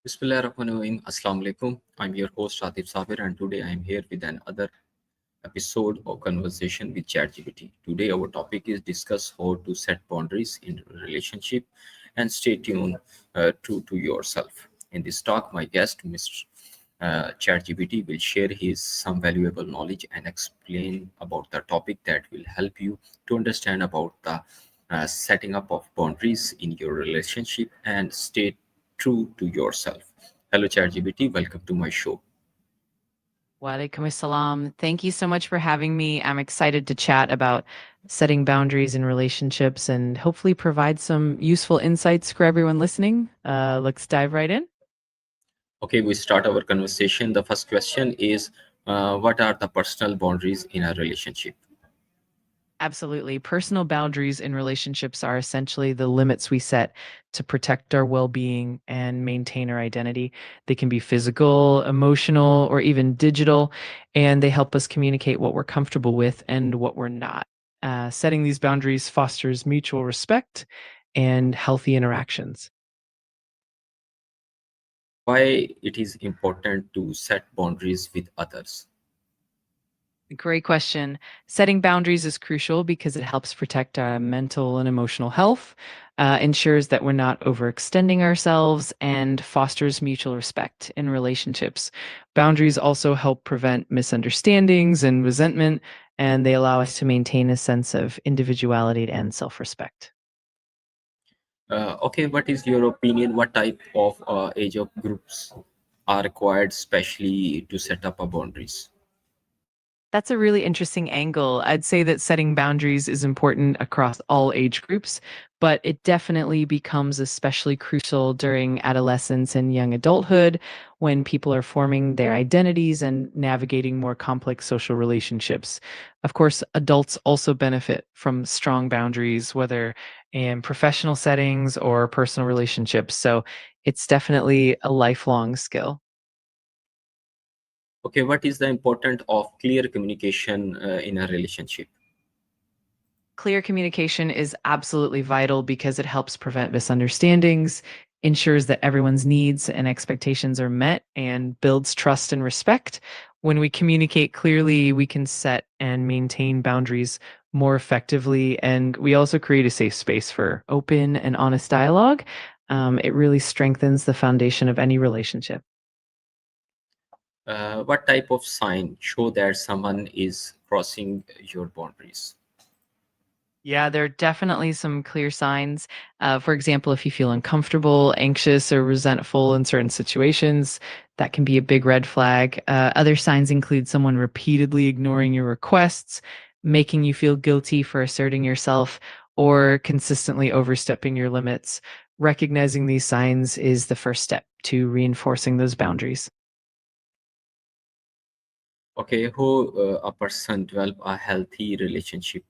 Bismillahirrahmanirrahim. Assalamu alaikum. I'm your host Atif Sabir, and today I'm here with another episode of conversation with ChatGPT. Today our topic is discuss how to set boundaries in a relationship, and stay tuned, true to yourself. In this talk, my guest, Mr. ChatGPT, will share his some valuable knowledge and explain about the topic that will help you to understand about the setting up of boundaries in your relationship and stay true to yourself. Hello, ChatGPT. Welcome to my show. Walaikum assalam. Thank you so much for having me. I'm excited to chat about setting boundaries in relationships and hopefully provide some useful insights for everyone listening. Let's dive right in. Okay, we start our conversation. The first question is, what are the personal boundaries in a relationship? Absolutely. Personal boundaries in relationships are essentially the limits we set to protect our well being and maintain our identity. They can be physical, emotional, or even digital, and they help us communicate what we're comfortable with and what we're not. Setting these boundaries fosters mutual respect and healthy interactions. Why it is important to set boundaries with others? Great question. Setting boundaries is crucial because it helps protect our mental and emotional health, ensures that we're not overextending ourselves, and fosters mutual respect in relationships. Boundaries also help prevent misunderstandings and resentment, and they allow us to maintain a sense of individuality and self respect. Okay, what is your opinion? What type of age of groups are required, especially to set up a boundaries? That's a really interesting angle. I'd say that setting boundaries is important across all age groups, but it definitely becomes especially crucial during adolescence and young adulthood when people are forming their identities and navigating more complex social relationships. Of course, adults also benefit from strong boundaries, whether in professional settings or personal relationships. So it's definitely a lifelong skill. Okay, what is the importance of clear communication in a relationship? Clear communication is absolutely vital because it helps prevent misunderstandings, ensures that everyone's needs and expectations are met, and builds trust and respect. When we communicate clearly, we can set and maintain boundaries more effectively. And we also create a safe space for open and honest dialogue. It really strengthens the foundation of any relationship. What type of sign show that someone is crossing your boundaries? Yeah, there are definitely some clear signs. For example, if you feel uncomfortable, anxious, or resentful in certain situations, that can be a big red flag. Other signs include someone repeatedly ignoring your requests, making you feel guilty for asserting yourself, or consistently overstepping your limits. Recognizing these signs is the first step to reinforcing those boundaries. Okay, how a person develop a healthy relationship?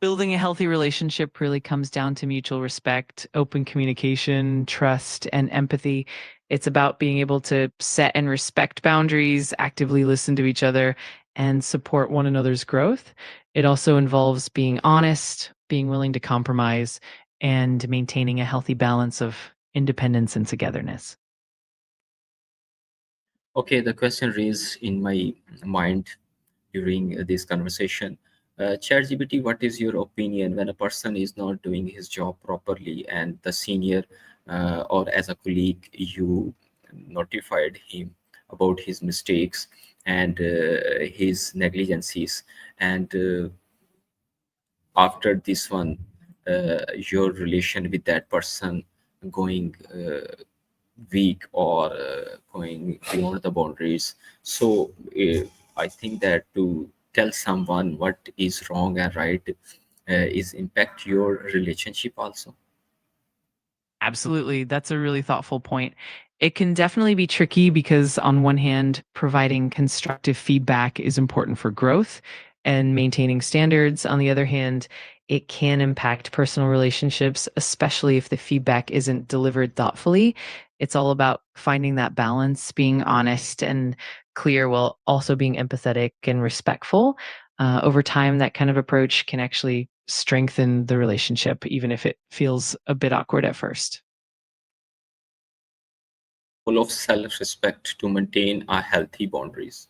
Building a healthy relationship really comes down to mutual respect, open communication, trust, and empathy. It's about being able to set and respect boundaries, actively listen to each other, and support one another's growth. It also involves being honest, being willing to compromise, and maintaining a healthy balance of independence and togetherness. Okay, the question raised in my mind during this conversation. ChatGPT, what is your opinion when a person is not doing his job properly and the senior or as a colleague, you notified him about his mistakes and his negligencies, and after this one, your relation with that person going weak or going beyond the boundaries. So I think that to tell someone what is wrong and right is impact your relationship also. Absolutely. That's a really thoughtful point. It can definitely be tricky because, on one hand, providing constructive feedback is important for growth and maintaining standards. On the other hand, it can impact personal relationships, especially if the feedback isn't delivered thoughtfully. It's all about finding that balance, being honest and clear while also being empathetic and respectful. Over time, that kind of approach can actually strengthen the relationship, even if it feels a bit awkward at first. Role of self-respect to maintain a healthy boundaries.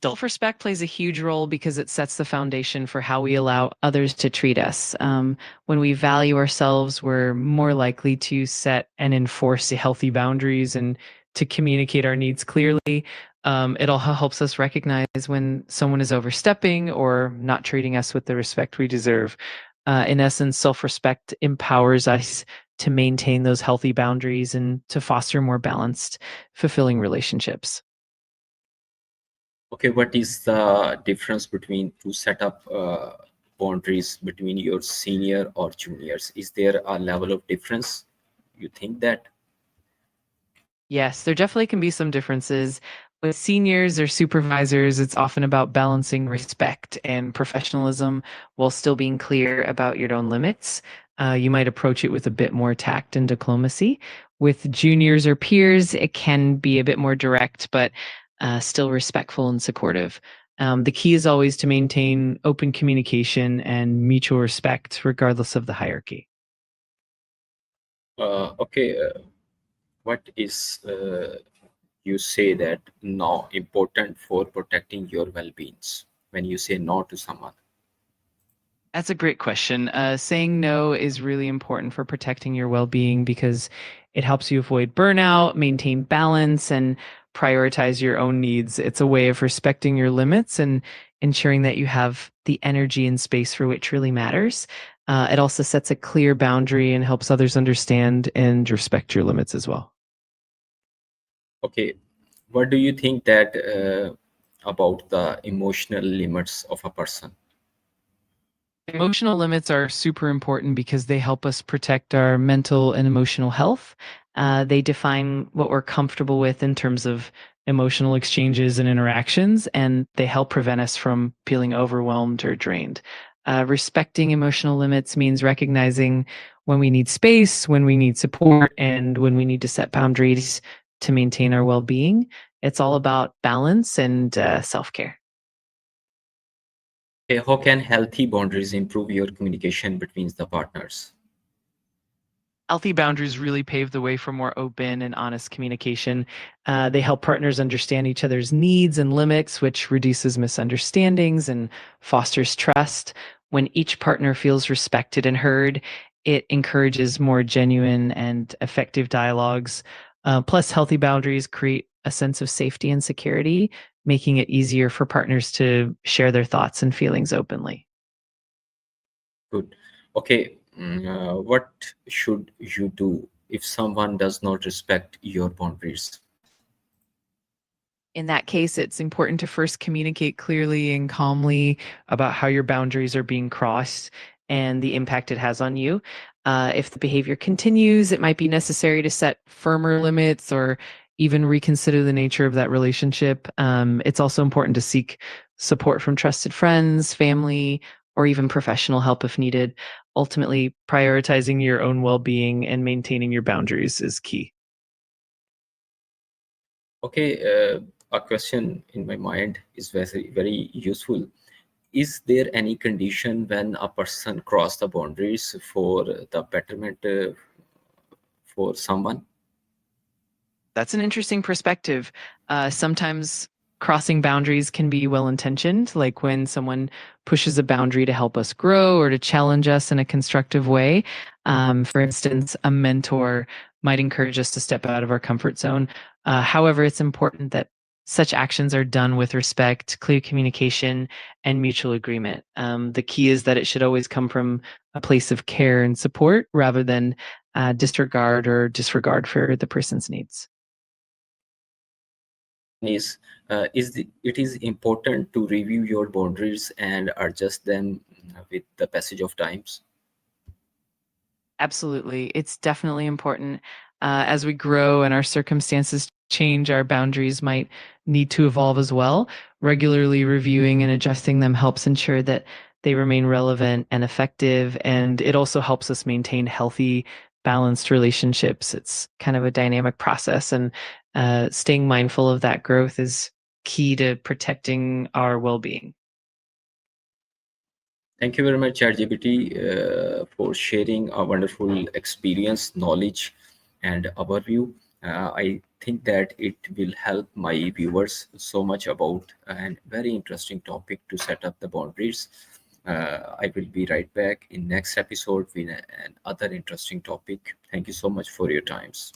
Self respect plays a huge role because it sets the foundation for how we allow others to treat us. When we value ourselves, we're more likely to set and enforce healthy boundaries and to communicate our needs clearly. It also helps us recognize when someone is overstepping or not treating us with the respect we deserve. In essence, self respect empowers us to maintain those healthy boundaries and to foster more balanced, fulfilling relationships. Okay, what is the difference between to set up boundaries between your senior or juniors? Is there a level of difference? You think that? Yes, there definitely can be some differences. With seniors or supervisors, it's often about balancing respect and professionalism while still being clear about your own limits. You might approach it with a bit more tact and diplomacy. With juniors or peers, it can be a bit more direct, but still respectful and supportive. The key is always to maintain open communication and mutual respect, regardless of the hierarchy. Okay, what is you say that no important for protecting your well-beings when you say no to someone? That's a great question. Saying no is really important for protecting your well being because it helps you avoid burnout, maintain balance, and prioritize your own needs. It's a way of respecting your limits and ensuring that you have the energy and space for which really matters. It also sets a clear boundary and helps others understand and respect your limits as well. Okay, what do you think that about the emotional limits of a person? Emotional limits are super important because they help us protect our mental and emotional health. They define what we're comfortable with in terms of emotional exchanges and interactions, and they help prevent us from feeling overwhelmed or drained. Respecting emotional limits means recognizing when we need space, when we need support, and when we need to set boundaries to maintain our well being. It's all about balance and self care. Okay, how can healthy boundaries improve your communication between the partners? Healthy boundaries really pave the way for more open and honest communication. They help partners understand each other's needs and limits, which reduces misunderstandings and fosters trust. When each partner feels respected and heard, it encourages more genuine and effective dialogues. Plus, healthy boundaries create a sense of safety and security, making it easier for partners to share their thoughts and feelings openly. Good. Okay, what should you do if someone does not respect your boundaries? In that case, it's important to first communicate clearly and calmly about how your boundaries are being crossed and the impact it has on you. If the behavior continues, it might be necessary to set firmer limits or even reconsider the nature of that relationship. It's also important to seek support from trusted friends, family, or even professional help if needed. Ultimately, prioritizing your own well being and maintaining your boundaries is key. Okay, a question in my mind is very useful. Is there any condition when a person cross the boundaries for the betterment for someone? That's an interesting perspective. Sometimes crossing boundaries can be well intentioned, like when someone pushes a boundary to help us grow or to challenge us in a constructive way. For instance, a mentor might encourage us to step out of our comfort zone. However, it's important that such actions are done with respect, clear communication, and mutual agreement. The key is that it should always come from a place of care and support rather than disregard or disregard for the person's needs. It is important to review your boundaries and adjust them with the passage of times? Absolutely. It's definitely important. As we grow and our circumstances change, our boundaries might need to evolve as well. Regularly reviewing and adjusting them helps ensure that they remain relevant and effective. And it also helps us maintain healthy, balanced relationships. It's kind of a dynamic process. And staying mindful of that growth is key to protecting our well being. Thank you very much, ChatGPT, for sharing a wonderful experience, knowledge, and overview. I think that it will help my viewers so much about a very interesting topic to set up the boundaries. I will be right back in next episode with another interesting topic. Thank you so much for your times.